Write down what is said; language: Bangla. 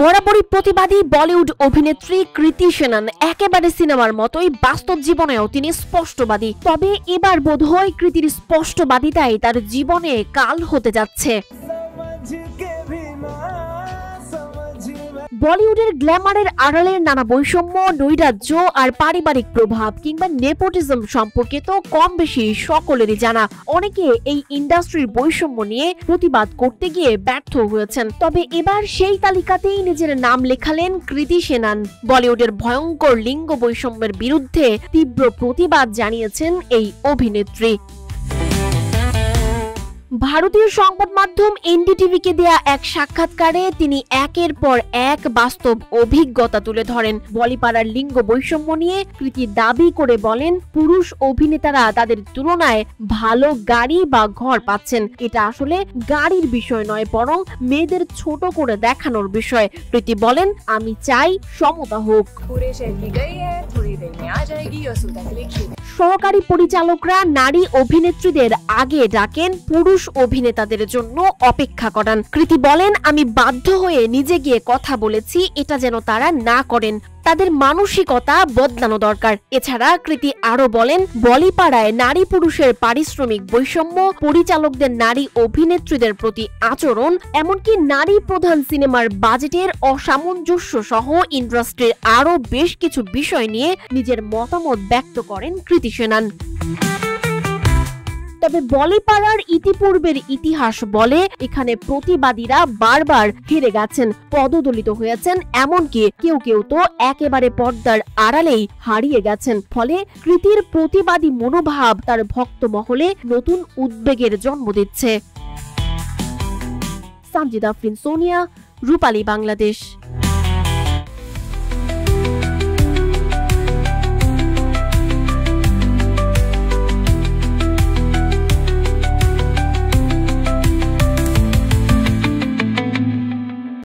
বরাবরই প্রতিবাদী বলিউড অভিনেত্রী কৃতি সেনন একেবারে সিনেমার মতোই বাস্তব জীবনেও তিনি স্পষ্টবাদী। তবে এবার বোধহয় কৃতির স্পষ্টবাদিতাই তার জীবনে কাল হতে যাচ্ছে। বলিউডের গ্ল্যামারের আড়ালের নানা বৈষম্য, নৈরাজ্য আর পারিবারিক প্রভাব কিংবা নেপোটিজম সম্পর্কে তো কম বেশি সকলেরই জানা। অনেকে এই ইন্ডাস্ট্রির বৈষম্য নিয়ে প্রতিবাদ করতে গিয়ে ব্যর্থ হয়েছেন। তবে এবার সেই তালিকাতেই নিজের নাম লেখালেন কৃতি সেনন। বলিউডের ভয়ঙ্কর লিঙ্গ বৈষম্যের বিরুদ্ধে তীব্র প্রতিবাদ জানিয়েছেন এই অভিনেত্রী। ভারতীয় সংবাদ মাধ্যম এনডিটিভিকে দেয়া এক সাক্ষাৎকারে তিনি একের পর এক বাস্তব অভিজ্ঞতা তুলে ধরেন। বলিপাড়ার লিঙ্গ বৈষম্য নিয়ে কৃতি দাবি করে বলেন, পুরুষ অভিনেতারা তাদের তুলনায় ভালো গাড়ি বা ঘর পাচ্ছেন। এটা আসলে গাড়ির বিষয় নয়, বরং মেয়েদের ছোট করে দেখানোর বিষয়। কৃতি বলেন, আমি চাই সমতা হোক। সহকারী পরিচালকরা নারী অভিনেত্রীদের আগে ডাকেন, পুরুষ অভিনেতাদের জন্য অপেক্ষা করান। কৃতি বলেন, আমি বাধ্য হয়ে নিজে গিয়ে কথা বলেছি, এটা যেন তারা না করেন। তাদের মানসিকতা বদলানো দরকার। এছাড়া কৃতি আরো বলেন, বলিপাড়ায় নারী পুরুষের পারিশ্রমিক বৈষম্য, পরিচালকদের নারী অভিনেত্রীদের প্রতি আচরণ, এমনকি নারী প্রধান সিনেমার বাজেটের অসামঞ্জস্য সহ ইন্ডাস্ট্রির আরো বেশ কিছু বিষয় নিয়ে নিজের মতামত ব্যক্ত করেন কৃতি সেনন। তবে বলিপাড়ার ইতিপূর্বের ইতিহাস বলে এখানে প্রতিবাদীরা বারবার হেরে গেছেন, পদদলিত হয়েছেন, এমনকি কেউ কেউ তো একেবারে পর্দার আড়ালেই হারিয়ে গেছেন। ফলে কৃতির প্রতিবাদী মনোভাব তার ভক্ত মহলে নতুন উদ্বেগের জন্ম দিচ্ছে। সানজিদা আফরিন, সোনিয়া, রূপালী, বাংলাদেশ।